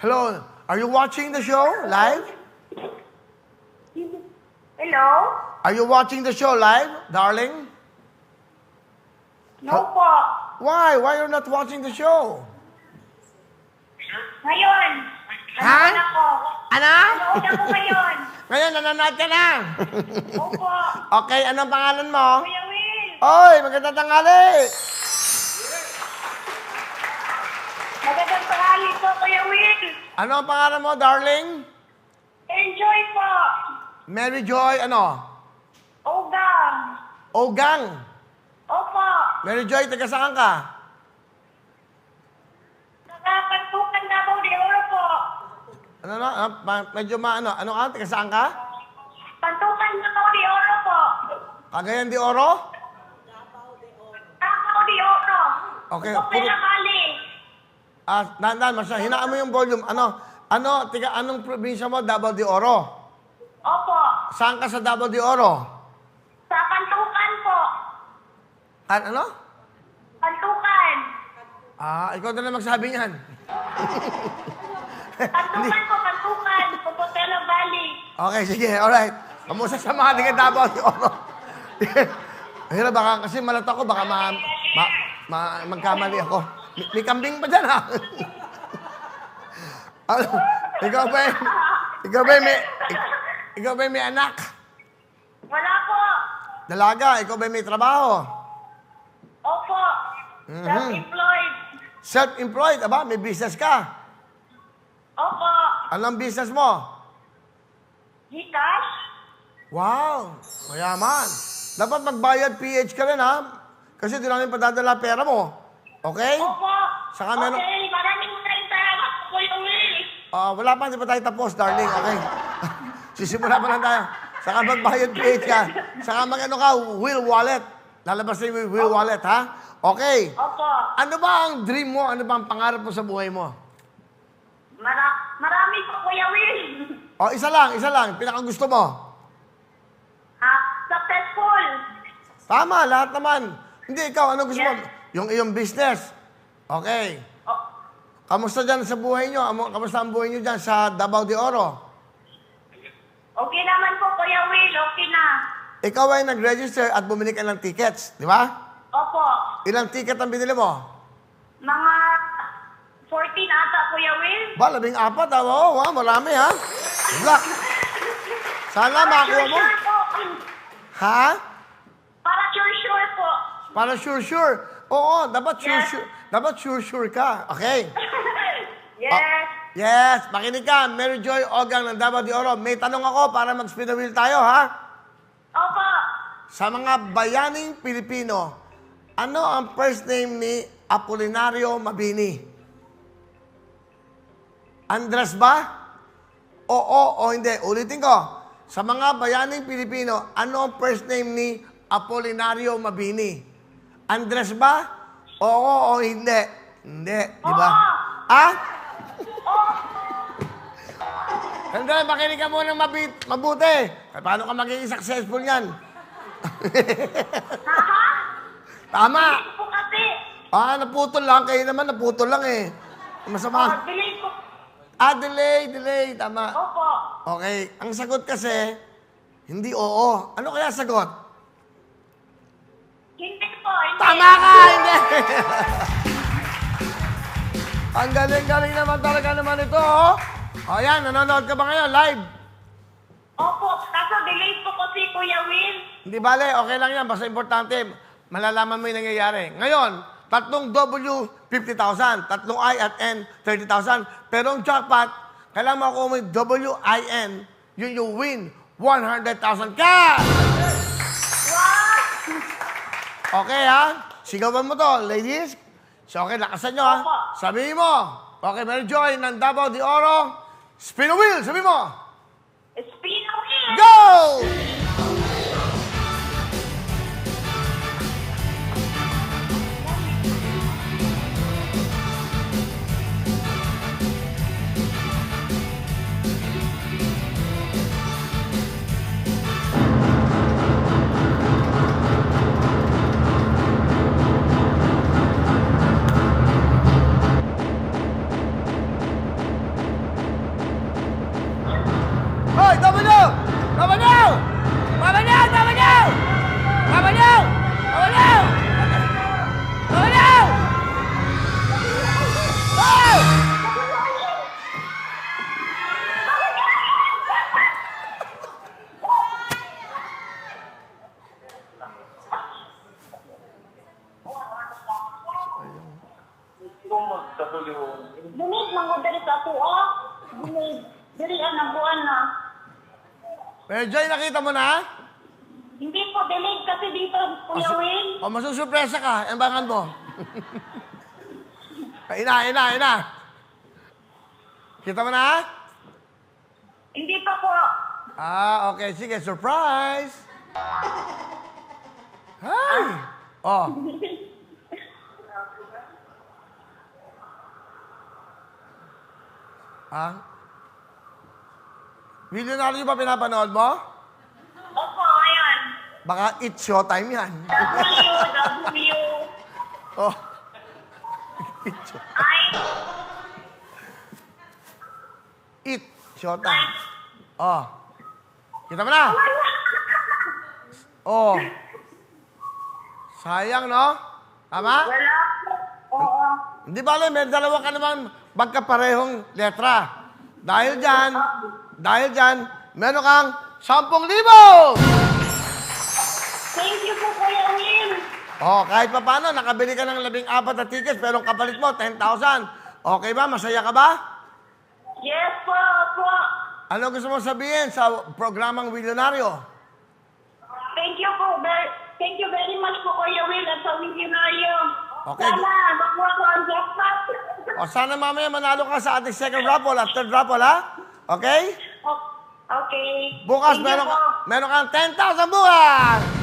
Hello, are you watching the show live? Hello? Are you watching the show live, darling? No po. Why? Why you're not watching the show? Ngayon. Ha? Nanood ako. Ano? Nanood ako ngayon. Ngayon, nanonood ka na. Opo. Okay, anong pangalan mo? Kuya Will. Oy, magandang tanghali. Magandang tanghali po, Kuya Will. Ano ang pangalan mo, darling? Enjoy po. Mary Joy, ano? Ogang. Ogang. Opo. Mary Joy, taga saan ka? Nakapantukan na po, di oro po. Ano, medyo maano, ano ka? Taga saan ka? Pantukan na po, di oro po. Cagayan de Oro? Takaw di oro. Okay, Puro. Dandan, hinaan mo yung volume. Anong probinsya mo? Davao de Oro. Opo. Saan ka sa Davao de Oro? Sa Pantukan po. Ano? Pantukan. Ikaw na lang magsabi niyan. Pantukan po, Pantukan. Puputelo Valley. Okay, sige, alright. Kamusta sa mga taga Davao de Oro? Hirap, baka kasi malat ako, baka magkamali ako. May kambing pa dyan, ha? Ano? Ikaw ba may anak? Wala po. Dalaga, ikaw ba may trabaho? Opo. Self-employed. Self-employed, aba, may business ka. Opo. Anong business mo? Gcash? Wow, mayaman. Dapat magbayad PH ka rin, ha? Kasi di namin padadala pera mo. Okay? Opo. Saka meron... Okay, maraming salamat po, Kuya Will. Wala pa, hindi pa tayo tapos, darling. Okay? Sisimula pa lang tayo. Saka magbayad PH ka. Saka mag-ano ka, Will Wallet. Lalabas na yung Will Wallet, ha? Okay. Opo. Ano ba ang dream mo? Ano ba ang pangarap mo sa buhay mo? Marami po, Kuya Will. Isa lang. Pinakagusto mo. Successful. Tama, lahat naman. Hindi, ikaw, ano gusto mo? Yes. Yung iyong business. Okay. Oh, Kamusta dyan sa buhay nyo? Kamusta ang buhay nyo dyan sa Davao de Oro? okay naman po, Kuya Will. Okay na. Ikaw ay nag-register at bumili ka ng tickets, di ba? Opo. Ilang ticket ang binili mo? Mga 14 ata, Kuya Will. Ba, 14, ha? Oo, marami, ha? Good luck. Sana makakuha mo. Sure po. Ha? Para sure po. Para sure. Oo, dapat Yes. sure. Dapat sure ka. Okay. Yes. Yes, makinig ka. Mary Joy Ogang ng Davao de Oro. May tanong ako para mag-spin the wheel tayo, ha? Opo. Sa mga bayaning Pilipino, ano ang first name ni Apolinario Mabini? Andres ba? Oo o hindi. Ulitin ko. Sa mga bayaning Pilipino, ano ang first name ni Apolinario Mabini? Andres ba? Oo o hindi? Hindi, di ba? Hindi, makinig ka muna mabuti. Paano ka magiging successful yan? Tama. Po kasi. Naputol lang. Kayo naman, naputol lang eh. Masama. Delay po. Delay. Tama. Opo. Okay. Ang sagot kasi, hindi oo. Ano kaya sagot? Hindi po. Hindi. Tama ka! Hindi! Ang galing-galing naman talaga naman ito, oh. O yan, nanonood ka ba ngayon? Live? Opo. Kaso delay po kasi, Kuya Will. Hindi bale, okay lang yan. Basta importante, malalaman mo yung nangyayari. Ngayon, 3 W, 50,000. 3 I at N, 30,000. Pero ang jackpot, kailangan makuha mo yung W, I, N, yun yung win. 100,000 cash! Wow! Okay, ha? Sigawan mo to, ladies. So, okay, lakasan nyo, ha? Opo. Sabihin mo. Okay, Mary Joy ng Davao de Oro. Spin the wheel, sabihin mo. Spin the wheel! Go! Pero Joy, nakita mo na? Hindi po, delayed kasi dito, Kuya Will. O, masusurpresa ka. Embangan mo. Ina. Kita mo na? Hindi pa po. Okay. Sige, surprise. Hi! Oh. Millionaire ba pinapanood mo? Opo, ayan. Baka it's showtime yan. W. Oh. I. It showtime. Oh. Kita mo na? Oh. Sayang, no? Tama? Wala po. Oo. Hindi bale, may dalawa ka naman magkaparehong letra. Dahil dyan, meron kang 10,000! Thank you po, Kuya Will. Oh, kahit pa paano, nakabili ka ng 14 na tickets, pero ang kapalit mo, 10,000. Okay ba? Masaya ka ba? Yes po, po. Ano gusto mo sabihin sa programang Milyonaryo? Thank you po. Thank you very much po, Kuya Will, at sa Millionario. Okay. Sana, makuha ko ang jackpot. O sana mamaya manalo ka sa ating second raffle at third raffle, ha? Okay? Okay. Bukas Thank you po. meron kang 10,000 bukas!